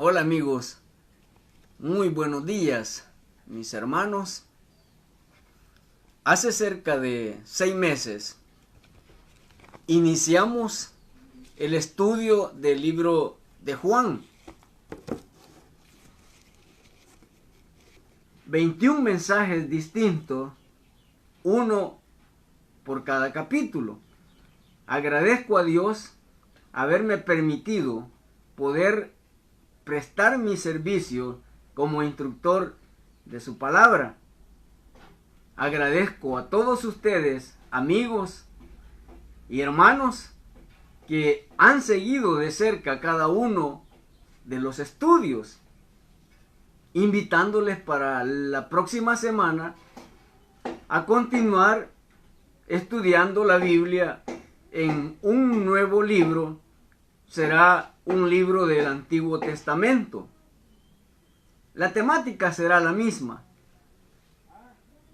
Hola amigos, muy buenos días mis hermanos. Hace cerca de 6 meses iniciamos el estudio del libro de Juan. 21 mensajes distintos, uno por cada capítulo. Agradezco a Dios haberme permitido poder prestar mi servicio como instructor de su palabra. Agradezco a todos ustedes, amigos y hermanos, que han seguido de cerca cada uno de los estudios, invitándoles para la próxima semana a continuar estudiando la Biblia en un nuevo libro. Será un libro del Antiguo Testamento. La temática será la misma,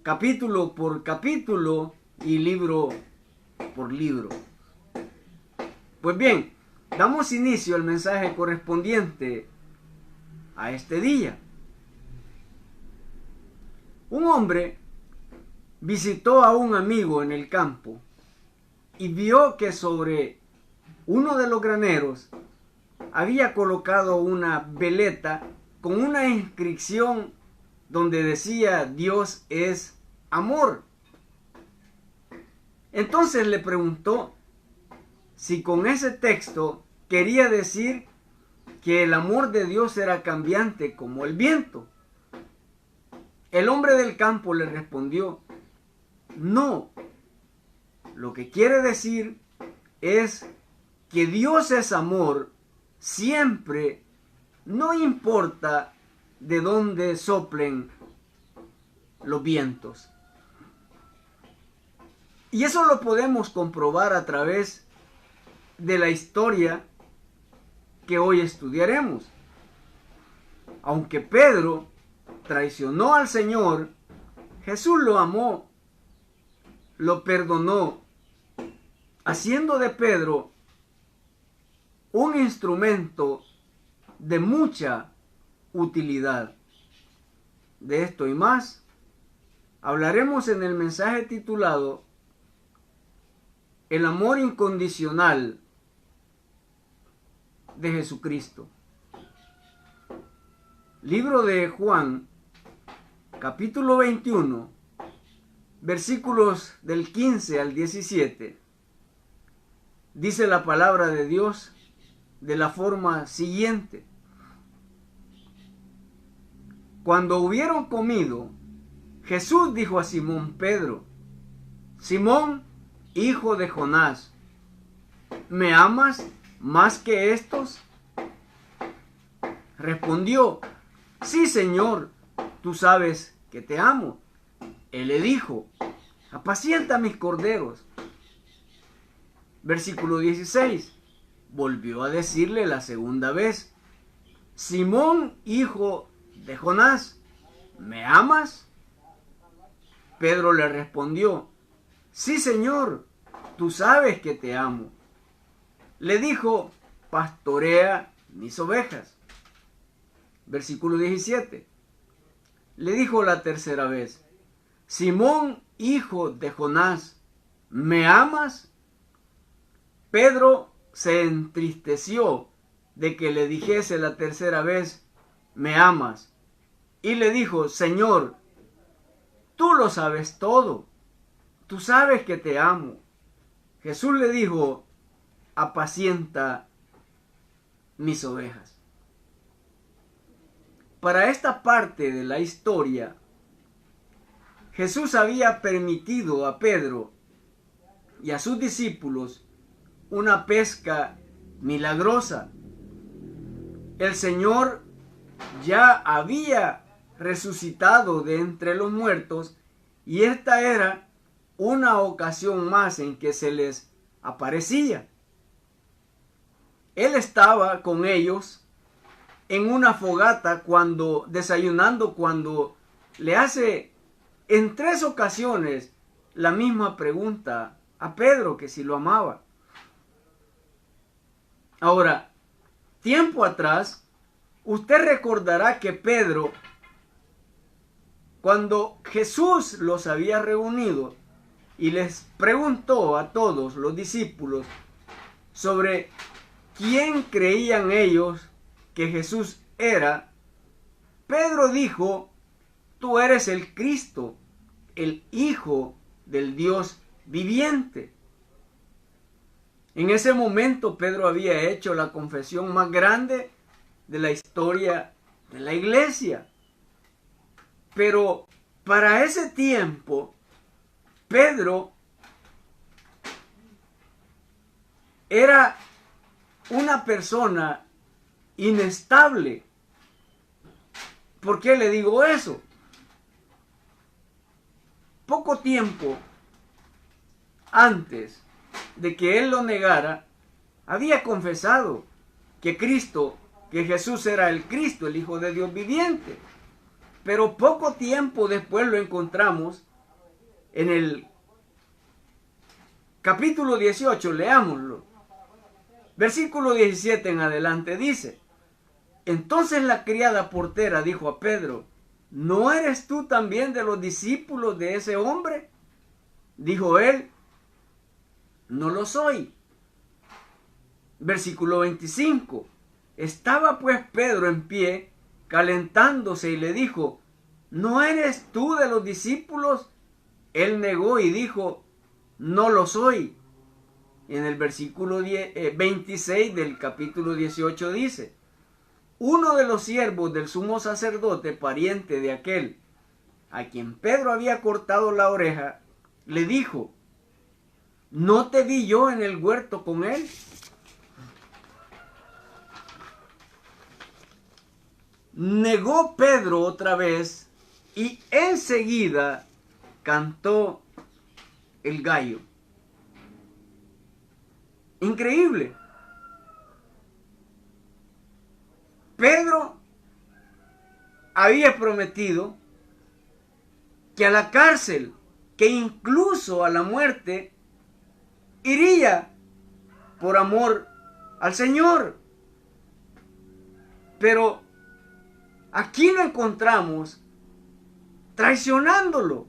capítulo por capítulo y libro por libro. Pues bien, damos inicio al mensaje correspondiente a este día. Un hombre visitó a un amigo en el campo y vio que sobre uno de los graneros había colocado una veleta con una inscripción donde decía: Dios es amor. Entonces le preguntó si con ese texto quería decir que el amor de Dios era cambiante como el viento. El hombre del campo le respondió: no, lo que quiere decir es que Dios es amor siempre, no importa de dónde soplen los vientos. Y eso lo podemos comprobar a través de la historia que hoy estudiaremos. Aunque Pedro traicionó al Señor, Jesús lo amó, lo perdonó, haciendo de Pedro un instrumento de mucha utilidad. De esto y más hablaremos en el mensaje titulado El amor incondicional de Jesucristo. Libro de Juan, capítulo 21, versículos del 15 al 17. Dice la palabra de Dios de la forma siguiente: Cuando hubieron comido, Jesús dijo a Simón Pedro: Simón, hijo de Jonás, ¿me amas más que estos? Respondió: sí, Señor, tú sabes que te amo. Él le dijo: apacienta mis corderos. Versículo 16. Volvió a decirle la segunda vez: Simón, hijo de Jonás, ¿me amas? Pedro le respondió: sí, Señor, tú sabes que te amo. Le dijo: pastorea mis ovejas. Versículo 17. Le dijo la tercera vez: Simón, hijo de Jonás, ¿me amas? Pedro se entristeció de que le dijese la tercera vez: ¿me amas? Y le dijo: Señor, tú lo sabes todo, tú sabes que te amo. Jesús le dijo: apacienta mis ovejas. Para esta parte de la historia, Jesús había permitido a Pedro y a sus discípulos una pesca milagrosa. El Señor ya había resucitado de entre los muertos y esta era una ocasión más en que se les aparecía. Él estaba con ellos en una fogata desayunando, cuando le hace en 3 ocasiones la misma pregunta a Pedro, que si lo amaba. Ahora, tiempo atrás, Usted recordará que Pedro, cuando Jesús los había reunido y les preguntó a todos los discípulos sobre quién creían ellos que Jesús era, Pedro dijo: tú eres el Cristo, el Hijo del Dios viviente. En ese momento Pedro había hecho la confesión más grande de la historia de la iglesia. Pero para ese tiempo, Pedro era una persona inestable. ¿Por qué le digo eso? Poco tiempo antes de que él lo negara, había confesado que Jesús era el Cristo, el Hijo de Dios viviente. Pero poco tiempo después lo encontramos en el capítulo 18, leámoslo. Versículo 17 en adelante dice: entonces la criada portera dijo a Pedro: ¿no eres tú también de los discípulos de ese hombre? Dijo él: no lo soy. Versículo 25. Estaba pues Pedro en pie, calentándose, y le dijo: ¿no eres tú de los discípulos? Él negó y dijo: no lo soy. En el versículo 26 del capítulo 18 dice: uno de los siervos del sumo sacerdote, pariente de aquel a quien Pedro había cortado la oreja, le dijo: ¿no te vi yo en el huerto con él? Negó Pedro otra vez y enseguida cantó el gallo. Increíble. Pedro había prometido que a la cárcel, que incluso a la muerte, iría por amor al Señor. Pero aquí lo encontramos traicionándolo.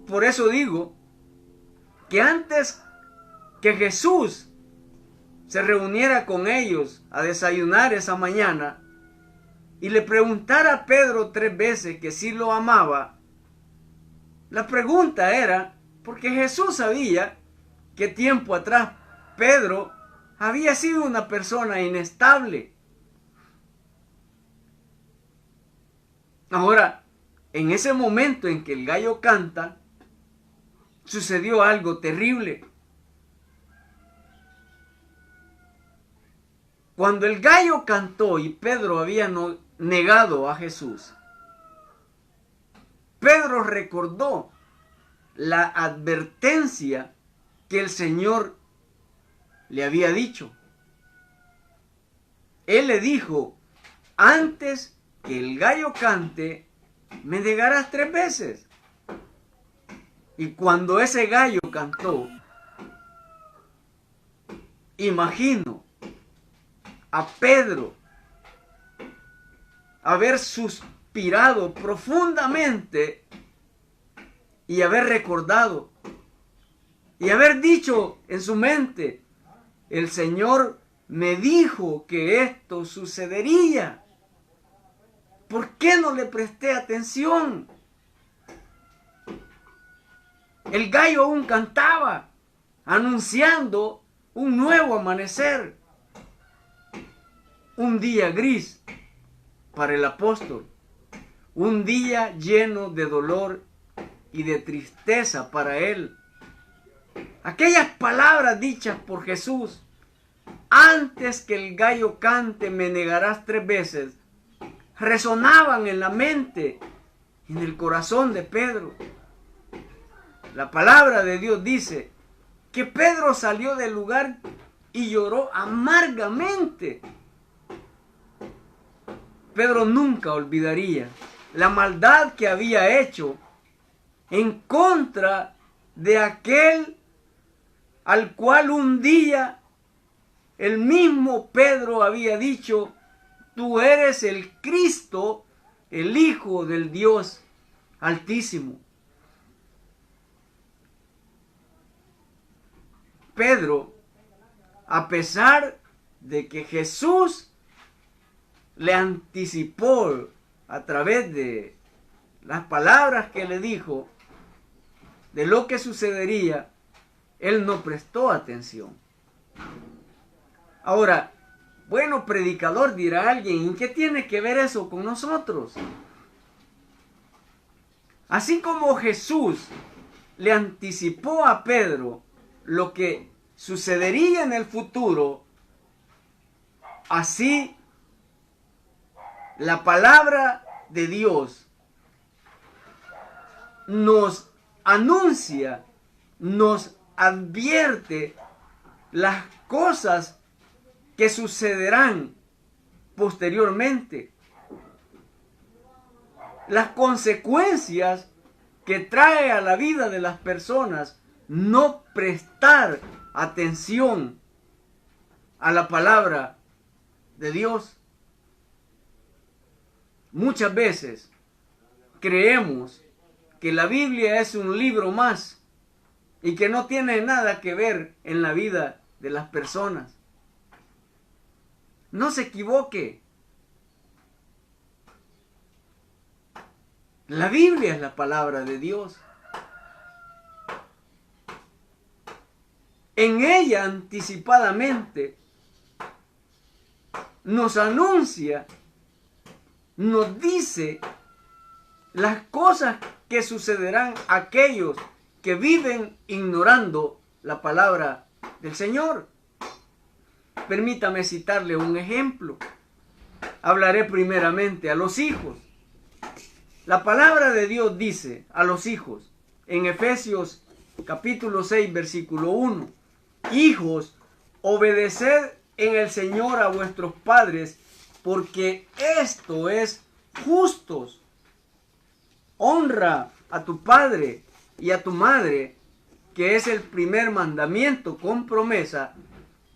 Por eso digo que antes que Jesús se reuniera con ellos a desayunar esa mañana y le preguntara a Pedro 3 veces que si lo amaba, la pregunta era porque Jesús sabía que tiempo atrás Pedro había sido una persona inestable. Ahora, en ese momento en que el gallo canta, sucedió algo terrible. Cuando el gallo cantó y Pedro había negado a Jesús, Pedro recordó la advertencia que el Señor le había dicho. Él le dijo: antes que el gallo cante, me negarás 3 veces. Y cuando ese gallo cantó, imagino a Pedro haber suspirado profundamente y haber recordado y haber dicho en su mente: el Señor me dijo que esto sucedería. ¿Por qué no le presté atención? El gallo aún cantaba, anunciando un nuevo amanecer. Un día gris para el apóstol. Un día lleno de dolor y de tristeza para él. Aquellas palabras dichas por Jesús: antes que el gallo cante, me negarás 3 veces, resonaban en la mente, en el corazón de Pedro. La palabra de Dios dice que Pedro salió del lugar y lloró amargamente. Pedro nunca olvidaría la maldad que había hecho en contra de aquel al cual un día el mismo Pedro había dicho tú eres el Cristo, el Hijo del Dios Altísimo. Pedro, a pesar de que Jesús le anticipó a través de las palabras que le dijo de lo que sucedería, él no prestó atención. Ahora, bueno, predicador, dirá alguien, ¿y qué tiene que ver eso con nosotros? Así como Jesús le anticipó a Pedro lo que sucedería en el futuro, así la palabra de Dios nos anuncia, nos advierte las cosas que sucederán posteriormente, las consecuencias que trae a la vida de las personas no prestar atención a la palabra de Dios. Muchas veces creemos que la Biblia es un libro más y que no tiene nada que ver en la vida de las personas. No se equivoque. La Biblia es la palabra de Dios. En ella anticipadamente nos anuncia, nos dice las cosas que sucederán a aquellos que viven ignorando la palabra del Señor. Permítame citarle un ejemplo. Hablaré primeramente a los hijos. La palabra de Dios dice a los hijos en Efesios capítulo 6 versículo 1: Hijos, obedeced en el Señor a vuestros padres, porque esto es justo. Honra a tu padre y a tu madre, que es el primer mandamiento con promesa,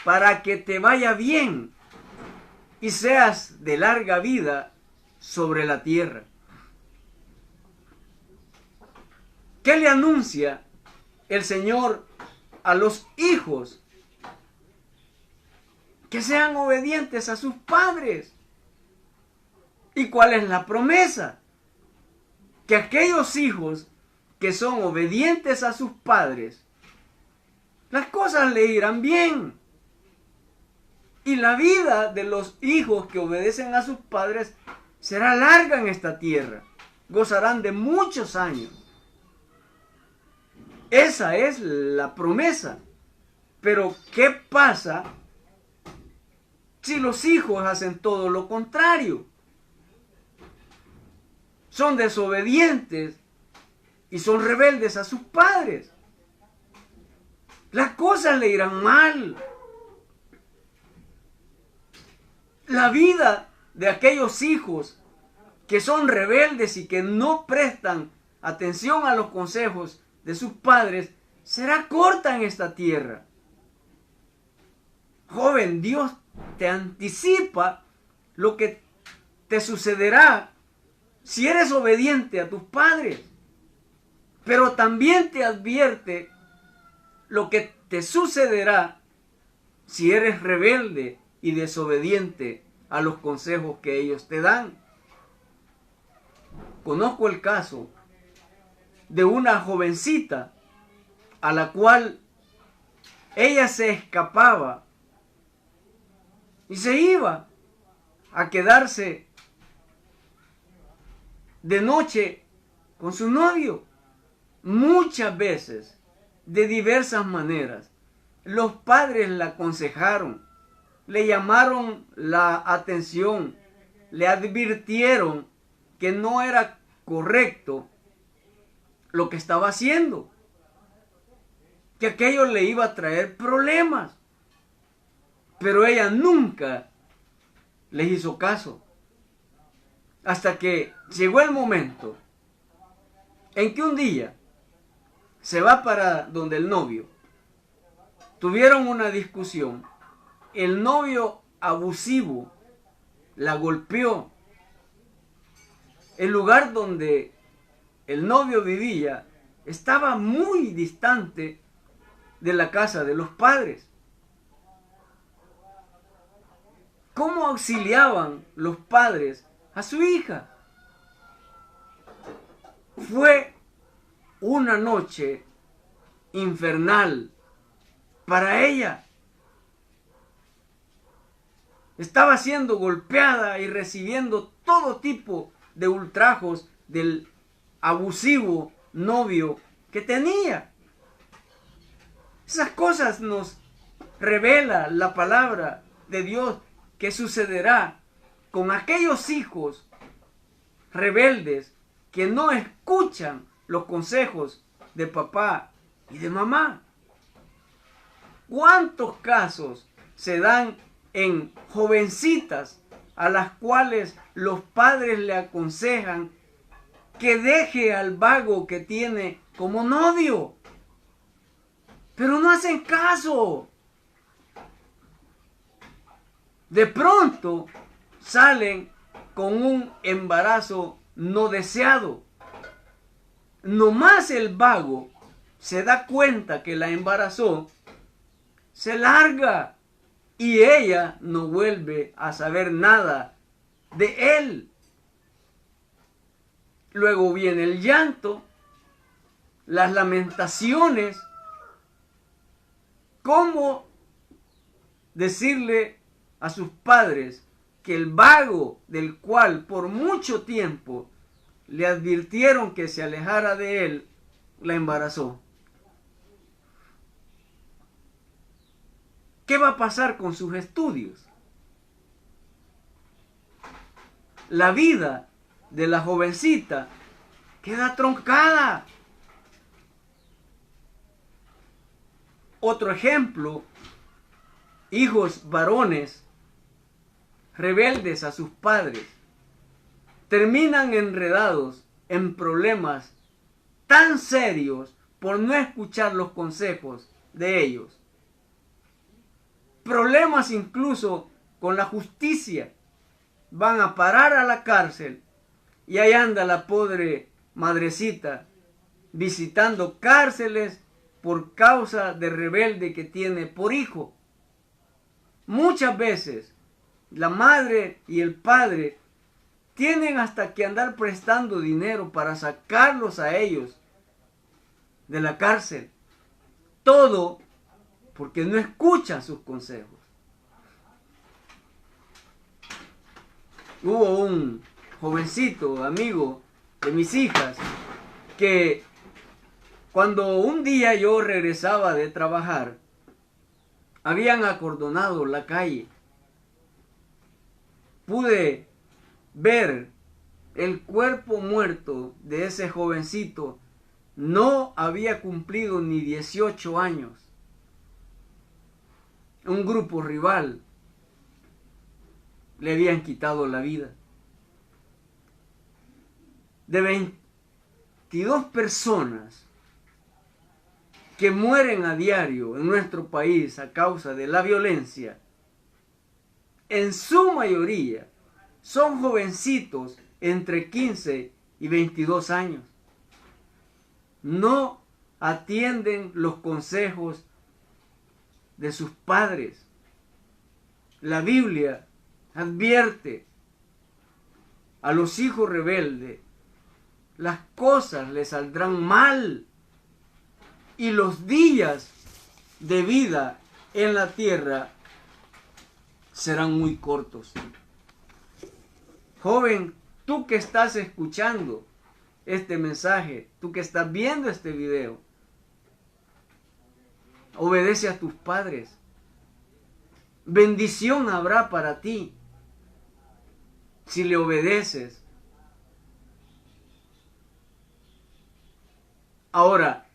para que te vaya bien y seas de larga vida sobre la tierra. ¿Qué le anuncia el Señor a los hijos? Que sean obedientes a sus padres. ¿Y cuál es la promesa? Que aquellos hijos que son obedientes a sus padres, las cosas le irán bien. Y la vida de los hijos que obedecen a sus padres será larga en esta tierra. Gozarán de muchos años. Esa es la promesa. Pero ¿qué pasa si los hijos hacen todo lo contrario? Son desobedientes y son rebeldes a sus padres. Las cosas le irán mal. La vida de aquellos hijos que son rebeldes y que no prestan atención a los consejos de sus padres será corta en esta tierra. Joven, Dios te anticipa lo que te sucederá si eres obediente a tus padres, pero también te advierte lo que te sucederá si eres rebelde y desobediente a los consejos que ellos te dan. Conozco el caso de una jovencita a la cual ella se escapaba y se iba a quedarse de noche con su novio. Muchas veces, de diversas maneras, los padres la aconsejaron, le llamaron la atención, le advirtieron que no era correcto lo que estaba haciendo, que aquello le iba a traer problemas. Pero ella nunca les hizo caso. Hasta que llegó el momento en que un día se va para donde el novio. Tuvieron una discusión. El novio abusivo la golpeó. El lugar donde el novio vivía estaba muy distante de la casa de los padres. ¿Cómo auxiliaban los padres a su hija? Fue una noche infernal para ella. Estaba siendo golpeada y recibiendo todo tipo de ultrajos del abusivo novio que tenía. Esas cosas nos revela la palabra de Dios que sucederá con aquellos hijos rebeldes que no escuchan los consejos de papá y de mamá. ¿Cuántos casos se dan en jovencitas a las cuales los padres le aconsejan que deje al vago que tiene como novio? Pero no hacen caso. De pronto salen con un embarazo no deseado. Nomás el vago se da cuenta que la embarazó, se larga y ella no vuelve a saber nada de él. Luego viene el llanto, las lamentaciones. ¿Cómo decirle a sus padres que el vago del cual por mucho tiempo le advirtieron que se alejara de él, la embarazó? ¿Qué va a pasar con sus estudios? La vida de la jovencita queda truncada. Otro ejemplo, hijos varones rebeldes a sus padres terminan enredados en problemas tan serios por no escuchar los consejos de ellos. Problemas incluso con la justicia. Van a parar a la cárcel y ahí anda la pobre madrecita visitando cárceles por causa de rebelde que tiene por hijo. Muchas veces la madre y el padre tienen hasta que andar prestando dinero para sacarlos a ellos de la cárcel. Todo porque no escuchan sus consejos. Hubo un jovencito, amigo de mis hijas, que cuando un día yo regresaba de trabajar, habían acordonado la calle. Pude ver el cuerpo muerto de ese jovencito. No había cumplido ni 18 años. Un grupo rival le habían quitado la vida. De 22 personas que mueren a diario en nuestro país a causa de la violencia, en su mayoría son jovencitos entre 15 y 22 años. No atienden los consejos de sus padres. La Biblia advierte a los hijos rebeldes, las cosas les saldrán mal y los días de vida en la tierra serán muy cortos. Joven, tú que estás escuchando este mensaje, tú que estás viendo este video, obedece a tus padres. Bendición habrá para ti si le obedeces. Ahora,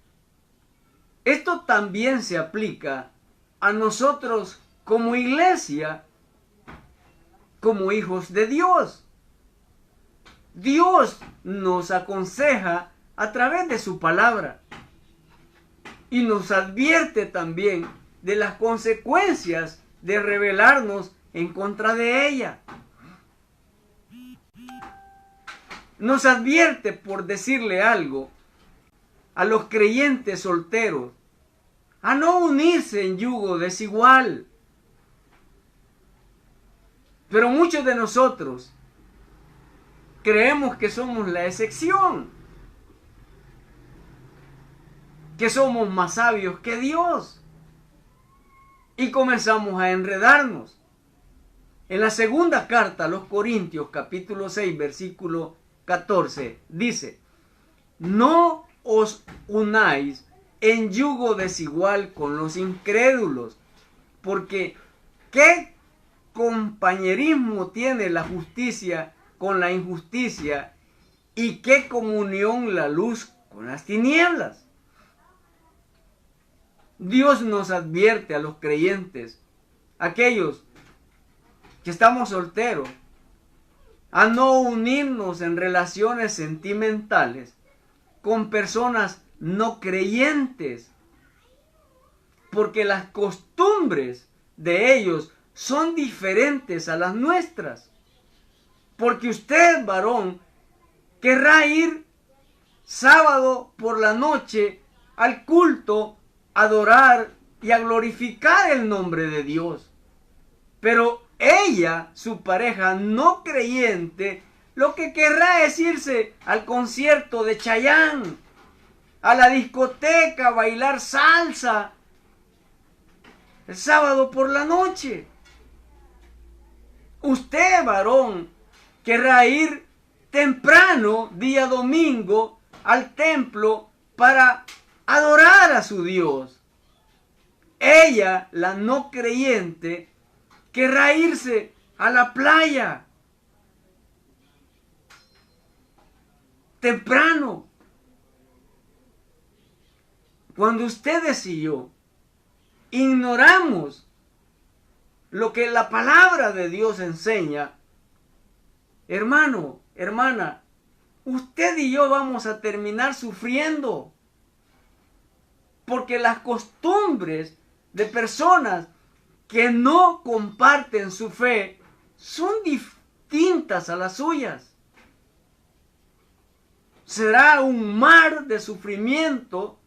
esto también se aplica a nosotros como iglesia, como hijos de Dios. Dios nos aconseja a través de su palabra y nos advierte también de las consecuencias de rebelarnos en contra de ella. nos advierte, por decirle algo, a los creyentes solteros, a no unirse en yugo desigual. Pero muchos de nosotros creemos que somos la excepción, que somos más sabios que Dios, y comenzamos a enredarnos. En la segunda carta a los Corintios, capítulo 6, versículo 14, dice: no os unáis en yugo desigual con los incrédulos, porque ¿qué compañerismo tiene la justicia con la injusticia? ¿Y qué comunión la luz con las tinieblas? Dios nos advierte a los creyentes, aquellos que estamos solteros, a no unirnos en relaciones sentimentales con personas no creyentes, porque las costumbres de ellos son diferentes a las nuestras. Porque usted, varón, querrá ir sábado por la noche al culto, a adorar y a glorificar el nombre de Dios. Pero ella, su pareja no creyente, lo que querrá es irse al concierto de Chayanne, a la discoteca, a bailar salsa el sábado por la noche. Usted, varón, querrá ir temprano, día domingo, al templo para adorar a su Dios. Ella, la no creyente, querrá irse a la playa temprano. Cuando ustedes y yo ignoramos lo que la palabra de Dios enseña, hermano, hermana, usted y yo vamos a terminar sufriendo. Porque las costumbres de personas que no comparten su fe son distintas a las suyas. Será un mar de sufrimiento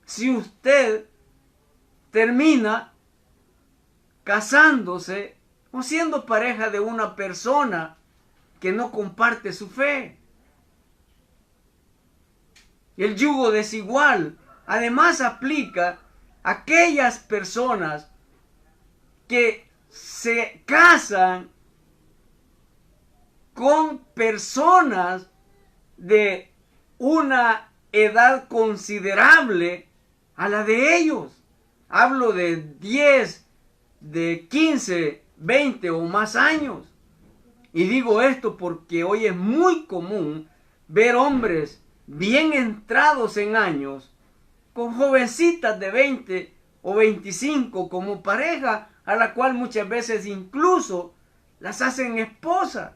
si usted termina casándose o siendo pareja de una persona que no comparte su fe. El yugo desigual además aplica a aquellas personas que se casan con personas de una edad considerable a la de ellos. Hablo de 10, de 15, 20 o más años. Y digo esto porque hoy es muy común ver hombres bien entrados en años con jovencitas de 20 o 25 como pareja, a la cual muchas veces incluso las hacen esposa.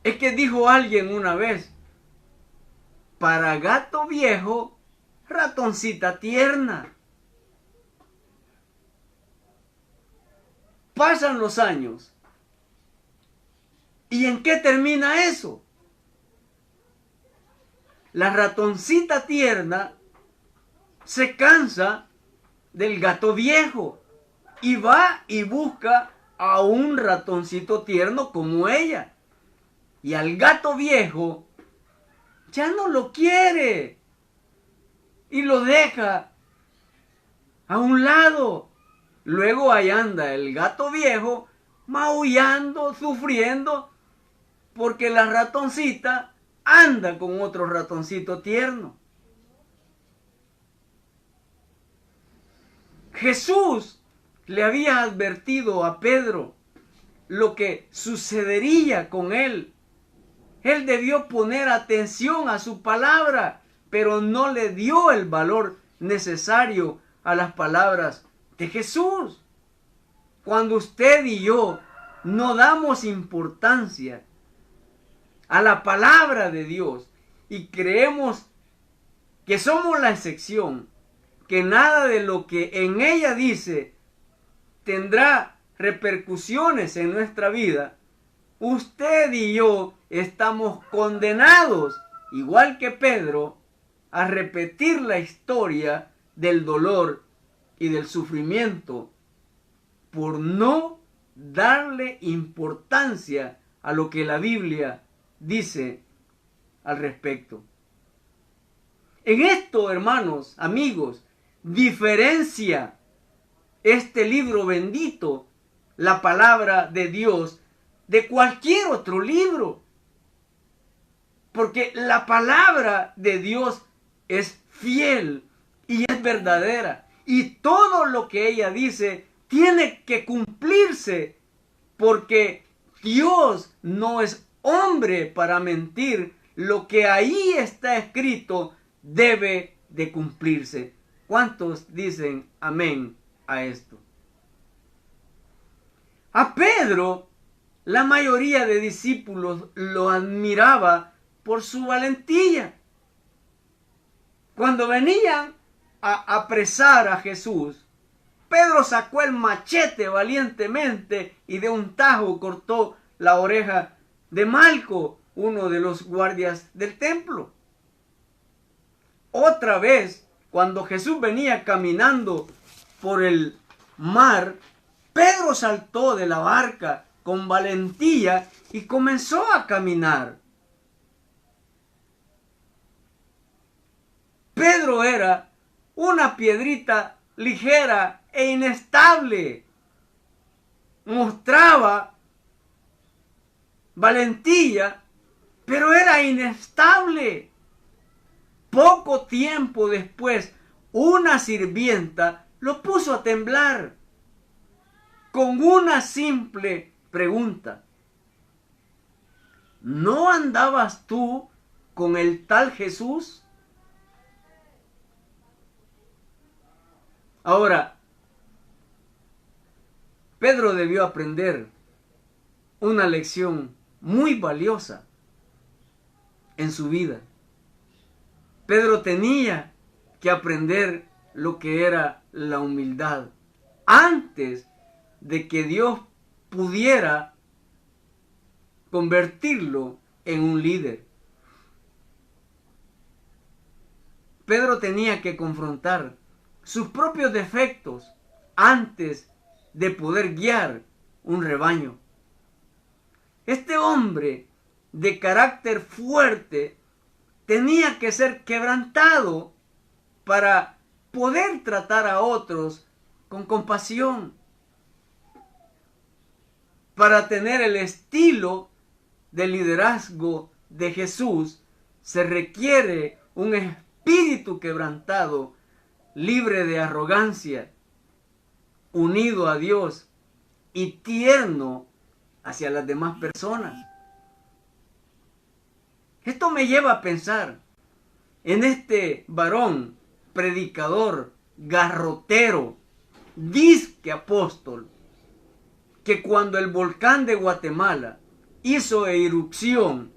Es que dijo alguien una vez: para gato viejo, ratoncita tierna. Pasan los años. ¿Y en qué termina eso? La ratoncita tierna se cansa del gato viejo y va y busca a un ratoncito tierno como ella. Y al gato viejo ya no lo quiere y lo deja a un lado. Luego ahí anda el gato viejo maullando, sufriendo, porque la ratoncita anda con otro ratoncito tierno. Jesús le había advertido a Pedro lo que sucedería con él. Él debió poner atención a su palabra, pero no le dio el valor necesario a las palabras de Jesús. Cuando usted y yo no damos importancia a la palabra de Dios y creemos que somos la excepción, que nada de lo que en ella dice tendrá repercusiones en nuestra vida, usted y yo estamos condenados, igual que Pedro, a repetir la historia del dolor y del sufrimiento por no darle importancia a lo que la Biblia dice al respecto. En esto, hermanos, amigos, diferencia este libro bendito, la palabra de Dios, de cualquier otro libro. Porque la palabra de Dios es fiel y es verdadera. Y todo lo que ella dice tiene que cumplirse, porque Dios no es hombre para mentir. Lo que ahí está escrito debe de cumplirse. ¿Cuántos dicen amén a esto? A Pedro, la mayoría de discípulos lo admiraba por su valentía. Cuando venían a apresar a Jesús, Pedro sacó el machete valientemente y de un tajo cortó la oreja de Malco, uno de los guardias del templo. Otra vez, cuando Jesús venía caminando por el mar, Pedro saltó de la barca con valentía y comenzó a caminar. Pedro era una piedrita ligera e inestable. Mostraba valentía, pero era inestable. Poco tiempo después, una sirvienta lo puso a temblar con una simple pregunta: ¿no andabas tú con el tal Jesús? Ahora, Pedro debió aprender una lección muy valiosa en su vida. Pedro tenía que aprender lo que era la humildad antes de que Dios pudiera convertirlo en un líder. Pedro tenía que confrontar sus propios defectos antes de poder guiar un rebaño. Este hombre de carácter fuerte tenía que ser quebrantado para poder tratar a otros con compasión. Para tener el estilo de liderazgo de Jesús se requiere un espíritu quebrantado, libre de arrogancia, unido a Dios y tierno hacia las demás personas. Esto me lleva a pensar en este varón, predicador, garrotero, disque apóstol, que cuando el volcán de Guatemala hizo erupción,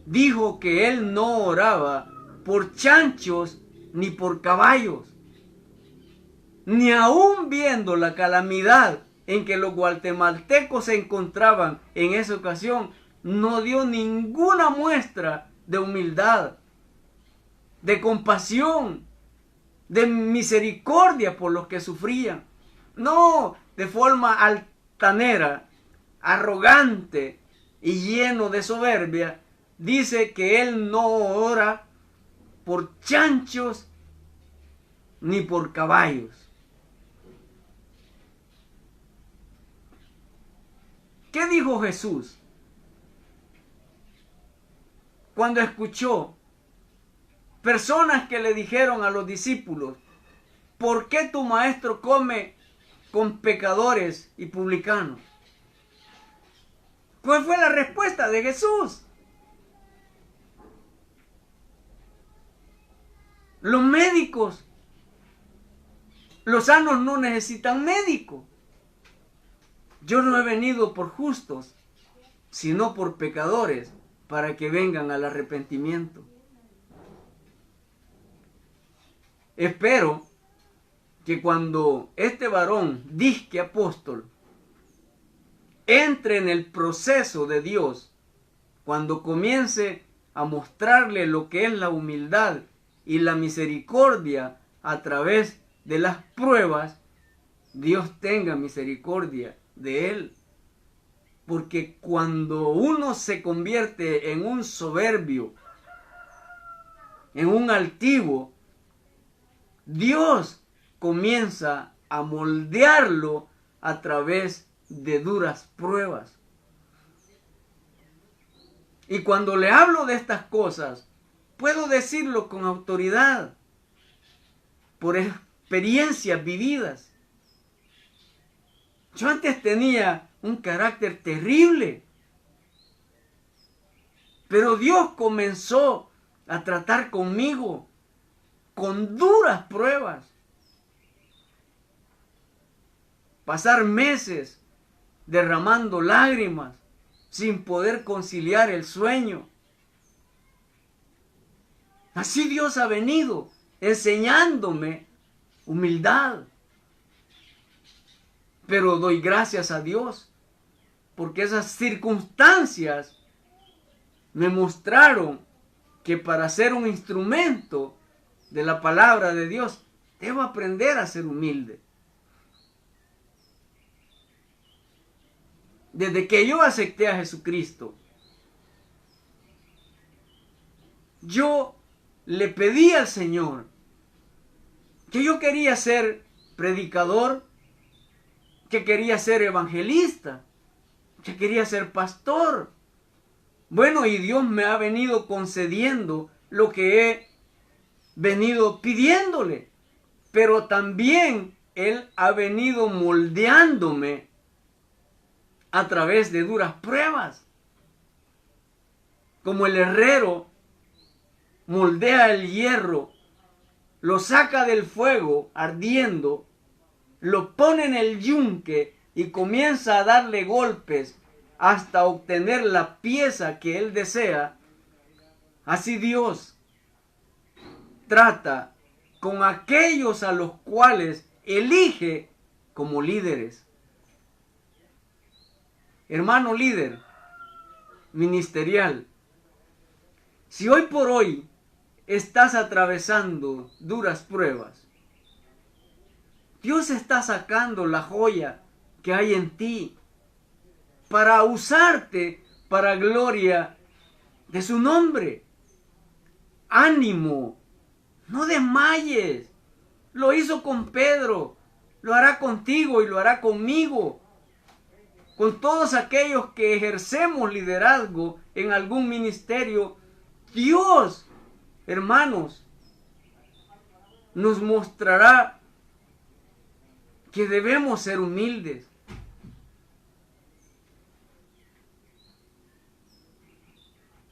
dijo que él no oraba por chanchos ni por caballos. Ni aún viendo la calamidad en que los guatemaltecos se encontraban en esa ocasión, no dio ninguna muestra de humildad, de compasión, de misericordia por los que sufrían. No, de forma altanera, arrogante y lleno de soberbia, dice que él no ora por chanchos ni por caballos. ¿Qué dijo Jesús cuando escuchó personas que le dijeron a los discípulos: ¿por qué tu maestro come con pecadores y publicanos? ¿Cuál fue la respuesta de Jesús? Los médicos, los sanos no necesitan médico. Yo no he venido por justos, sino por pecadores, para que vengan al arrepentimiento. Espero que cuando este varón disque apóstol entre en el proceso de Dios, cuando comience a mostrarle lo que es la humildad y la misericordia a través de las pruebas, Dios tenga misericordia de él. Porque cuando uno se convierte en un soberbio, en un altivo, Dios comienza a moldearlo a través de duras pruebas. Y cuando le hablo de estas cosas, puedo decirlo con autoridad, por experiencias vividas. Yo antes tenía un carácter terrible, pero Dios comenzó a tratar conmigo con duras pruebas. Pasar meses derramando lágrimas sin poder conciliar el sueño. Así Dios ha venido enseñándome humildad. Pero doy gracias a Dios porque esas circunstancias me mostraron que para ser un instrumento de la palabra de Dios debo aprender a ser humilde. Desde que yo acepté a Jesucristo, yo le pedí al Señor que yo quería ser predicador, que quería ser evangelista, que quería ser pastor. Bueno, y Dios me ha venido concediendo lo que he venido pidiéndole, pero también Él ha venido moldeándome a través de duras pruebas. Como el herrero moldea el hierro, lo saca del fuego ardiendo, lo pone en el yunque y comienza a darle golpes hasta obtener la pieza que él desea. Así Dios trata con aquellos a los cuales elige como líderes. Hermano líder ministerial, si hoy por hoy estás atravesando duras pruebas, Dios está sacando la joya que hay en ti para usarte para gloria de su nombre. Ánimo, no desmayes. Lo hizo con Pedro, lo hará contigo y lo hará conmigo. Con todos aquellos que ejercemos liderazgo en algún ministerio, Dios, hermanos, nos mostrará que debemos ser humildes.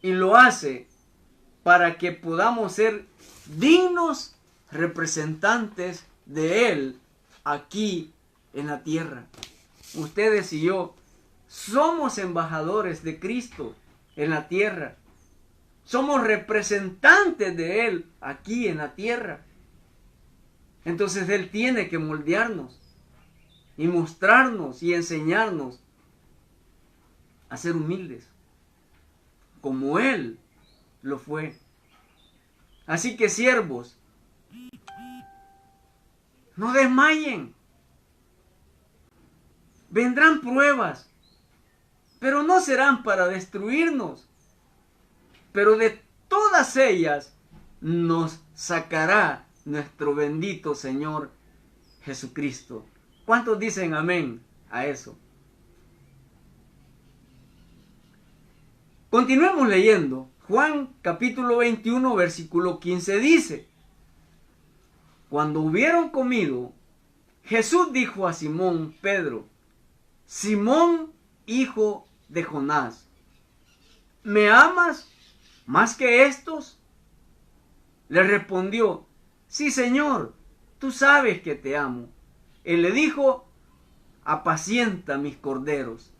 Y lo hace para que podamos ser dignos representantes de Él aquí en la tierra. Ustedes y yo somos embajadores de Cristo en la tierra. Somos representantes de Él aquí en la tierra. Entonces Él tiene que moldearnos y mostrarnos y enseñarnos a ser humildes, como Él lo fue. Así que siervos, no desmayen. Vendrán pruebas, pero no serán para destruirnos. Pero de todas ellas nos sacará nuestro bendito Señor Jesucristo. ¿Cuántos dicen amén a eso? Continuemos leyendo. Juan capítulo 21 versículo 15 dice: Cuando hubieron comido, Jesús dijo a Simón Pedro: Simón, hijo de Jonás, ¿me amas más que estos? Le respondió: Sí, Señor, tú sabes que te amo. Él le dijo: Apacienta mis corderos.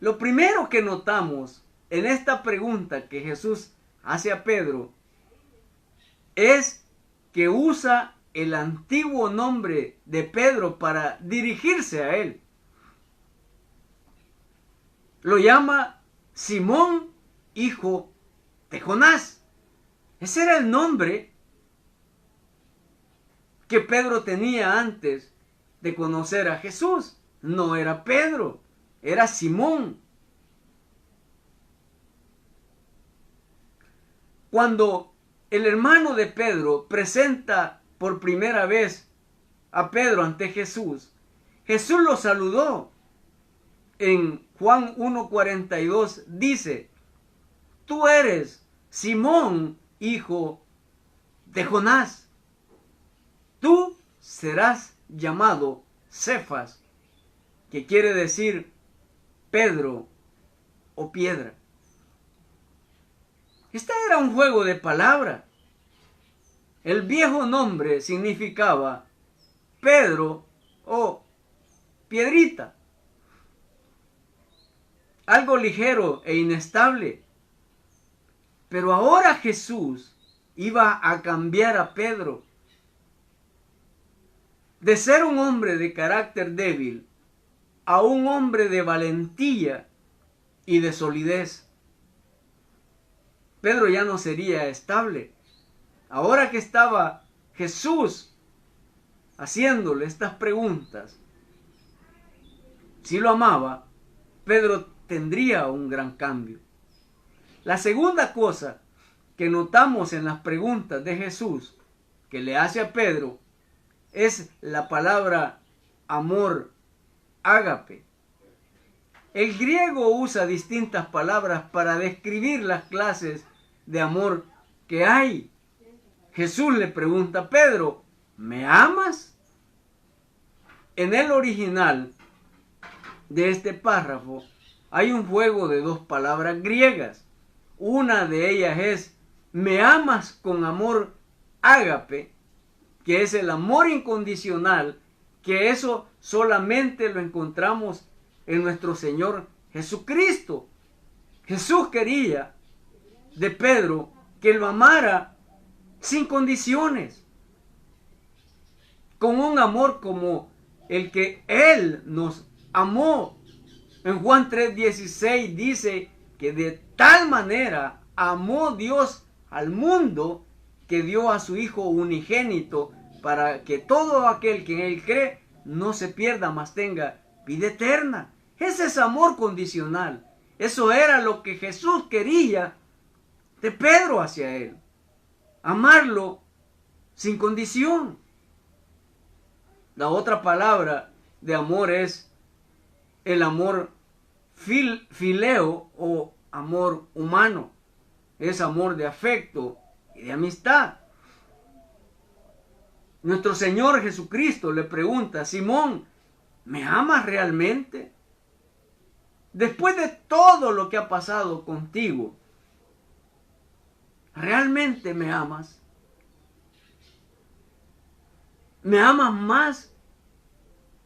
Lo primero que notamos en esta pregunta que Jesús hace a Pedro es que usa el antiguo nombre de Pedro para dirigirse a él. lo llama Simón, hijo de Jonás. Ese era el nombre que Pedro tenía antes de conocer a Jesús. No era Pedro, era Simón. Cuando el hermano de Pedro presenta por primera vez a Pedro ante Jesús, Jesús lo saludó. En Juan 1:42 dice: tú eres Simón, hijo de Jonás. Tú serás llamado Cefas, que quiere decir Pedro o piedra. Este era un juego de palabras. El viejo nombre significaba Pedro o piedrita. Algo ligero e inestable. Pero ahora Jesús iba a cambiar a Pedro. De ser un hombre de carácter débil a un hombre de valentía y de solidez. Pedro ya no sería estable. Ahora que estaba Jesús haciéndole estas preguntas, si lo amaba, Pedro tendría un gran cambio. La segunda cosa que notamos en las preguntas de Jesús que le hace a Pedro es la palabra amor, ágape. El griego usa distintas palabras para describir las clases de amor que hay. Jesús le pregunta a Pedro: ¿me amas? En el original de este párrafo hay un juego de dos palabras griegas. Una de ellas es ¿me amas? Con amor ágape, que es el amor incondicional, que eso solamente lo encontramos en nuestro Señor Jesucristo. Jesús quería de Pedro que lo amara sin condiciones, con un amor como el que Él nos amó. En Juan 3:16 dice que de tal manera amó Dios al mundo que dio a su Hijo unigénito para que todo aquel que en Él cree no se pierda, mas tenga vida eterna. Ese es amor condicional. Eso era lo que Jesús quería de Pedro hacia Él. Amarlo sin condición. La otra palabra de amor es el amor fileo o amor humano. Es amor de afecto y de amistad. Nuestro Señor Jesucristo le pregunta: Simón, ¿me amas realmente? Después de todo lo que ha pasado contigo, ¿realmente me amas? ¿Me amas más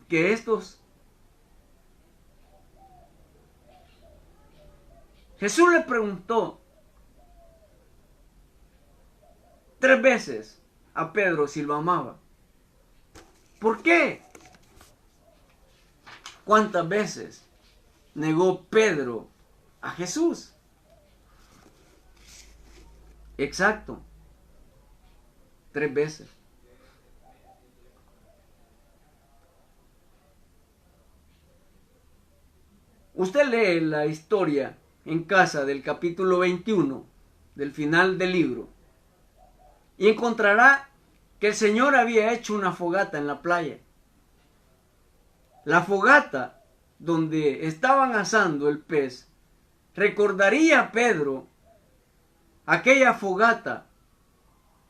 que estos? Jesús le preguntó 3 veces a Pedro si lo amaba. ¿Por qué? ¿Cuántas veces negó Pedro a Jesús? Exacto, 3 veces. Usted lee la historia en casa del capítulo 21 del final del libro y encontrará que el Señor había hecho una fogata en la playa. La fogata donde estaban asando el pez recordaría a Pedro aquella fogata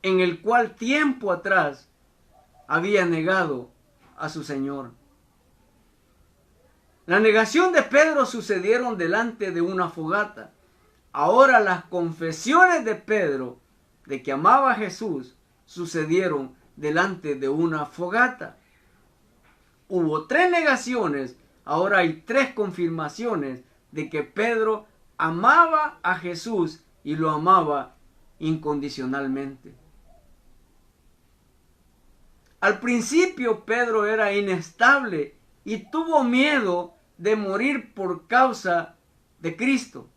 en el cual tiempo atrás había negado a su Señor. La negación de Pedro sucedieron delante de una fogata. Ahora las confesiones de Pedro de que amaba a Jesús sucedieron delante de una fogata. Hubo 3 negaciones, ahora hay 3 confirmaciones de que Pedro amaba a Jesús y lo amaba incondicionalmente. Al principio Pedro era inestable y tuvo miedo de morir por causa de Cristo.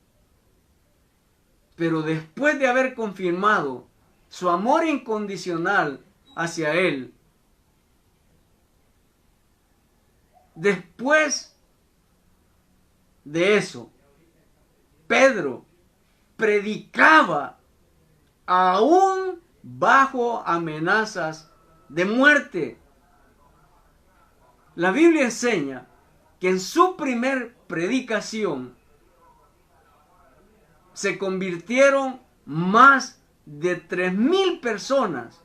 Pero después de haber confirmado su amor incondicional hacia Él, después de eso, Pedro predicaba aún bajo amenazas de muerte. La Biblia enseña que en su primer predicación se convirtieron más de 3,000 personas,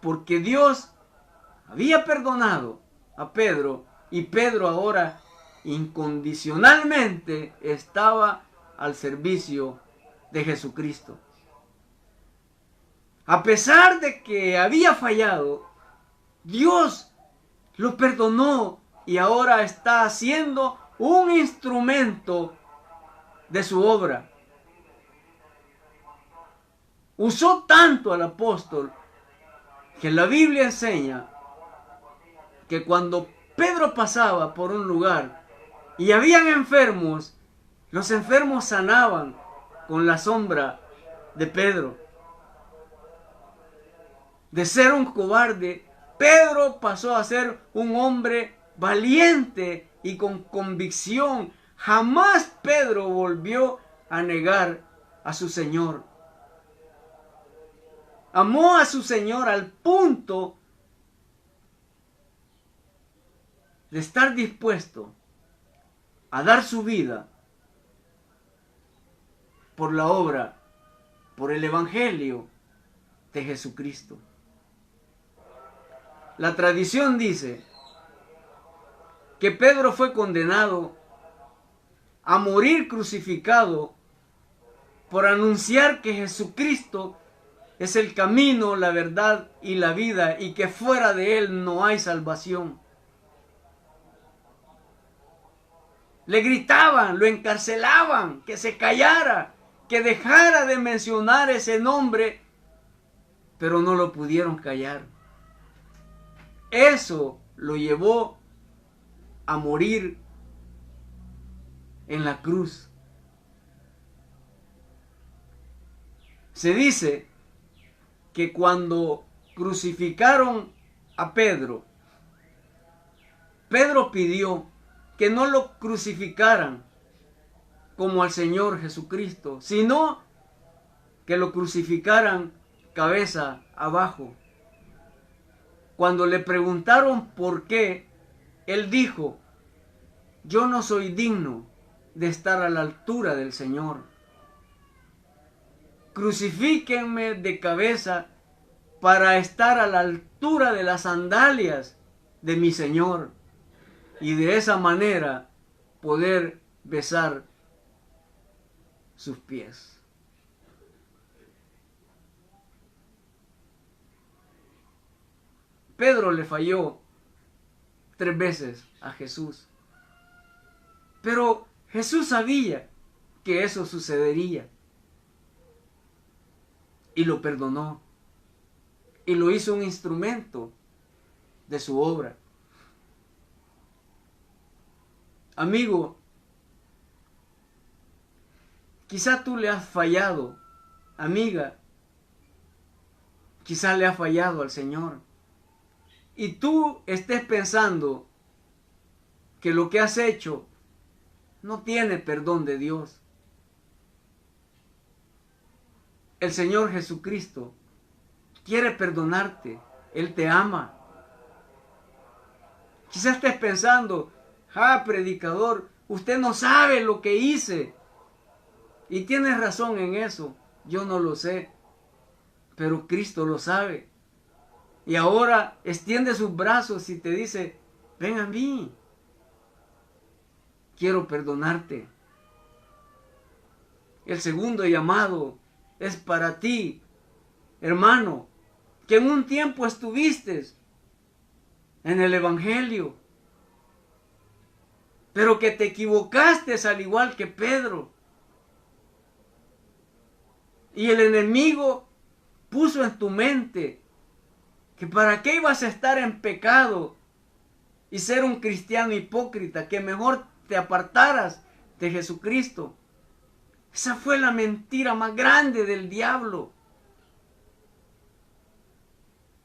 porque Dios había perdonado a Pedro y Pedro ahora incondicionalmente estaba al servicio de Jesucristo. A pesar de que había fallado, Dios lo perdonó y ahora está haciendo un instrumento de su obra. Usó tanto al apóstol que la Biblia enseña que cuando Pedro pasaba por un lugar y habían enfermos, los enfermos sanaban con la sombra de Pedro. De ser un cobarde, Pedro pasó a ser un hombre valiente y con convicción. Jamás Pedro volvió a negar a su Señor. Amó a su Señor al punto de estar dispuesto a dar su vida por la obra, por el Evangelio de Jesucristo. La tradición dice que Pedro fue condenado a morir crucificado por anunciar que Jesucristo es el camino, la verdad y la vida, y que fuera de Él no hay salvación. Le gritaban, lo encarcelaban, que se callara, que dejara de mencionar ese nombre, pero no lo pudieron callar. Eso lo llevó a morir en la cruz. Se dice que cuando crucificaron a Pedro, Pedro pidió que no lo crucificaran como al Señor Jesucristo, sino que lo crucificaran cabeza abajo. Cuando le preguntaron por qué, él dijo: yo no soy digno de estar a la altura del Señor. Crucifíquenme de cabeza para estar a la altura de las sandalias de mi Señor y de esa manera poder besar sus pies. Pedro le falló 3 veces a Jesús. Pero Jesús sabía que eso sucedería. Y lo perdonó. Y lo hizo un instrumento de su obra. Amigo, quizá tú le has fallado. Amiga, quizá le has fallado al Señor. Y tú estés pensando que lo que has hecho no tiene perdón de Dios. El Señor Jesucristo quiere perdonarte. Él te ama. Quizás estés pensando: predicador, usted no sabe lo que hice. Y tienes razón en eso. Yo no lo sé. Pero Cristo lo sabe. Y ahora extiende sus brazos y te dice: ven a mí. Quiero perdonarte. El segundo llamado es para ti, hermano, que en un tiempo estuviste en el Evangelio, pero que te equivocaste al igual que Pedro. Y el enemigo puso en tu mente que para qué ibas a estar en pecado y ser un cristiano hipócrita, que mejor te apartaras de Jesucristo. Esa fue la mentira más grande del diablo.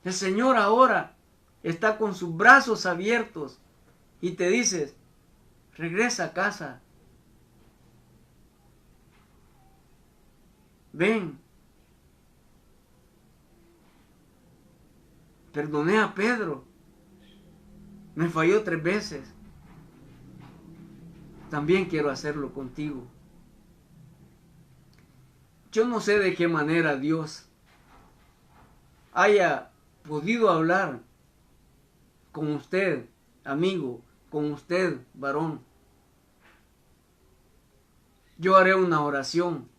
El Señor ahora está con sus brazos abiertos y te dice, regresa a casa. Ven. Perdoné a Pedro. Me falló 3 veces. También quiero hacerlo contigo. Yo no sé de qué manera Dios haya podido hablar con usted, amigo, con usted, varón. Yo haré una oración.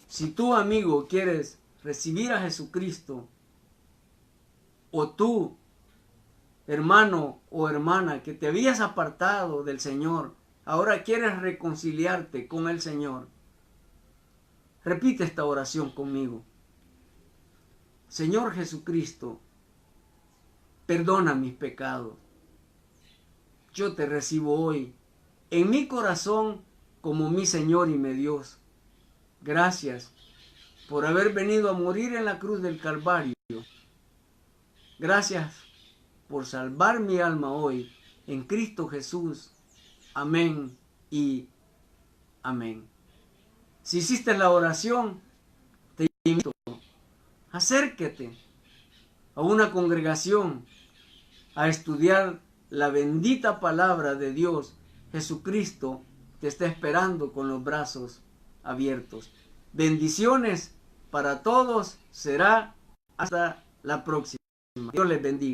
Si tú, amigo, quieres recibir a Jesucristo, o tú, hermano o hermana, que te habías apartado del Señor, ahora quieres reconciliarte con el Señor, repite esta oración conmigo. Señor Jesucristo, perdona mis pecados. Yo te recibo hoy en mi corazón como mi Señor y mi Dios. Gracias por haber venido a morir en la cruz del Calvario. Gracias por salvar mi alma hoy en Cristo Jesús. Amén y amén. Si hiciste la oración, te invito, acércate a una congregación a estudiar la bendita palabra de Dios. Jesucristo te está esperando con los brazos abiertos. Bendiciones para todos. Será hasta la próxima. Dios les bendiga.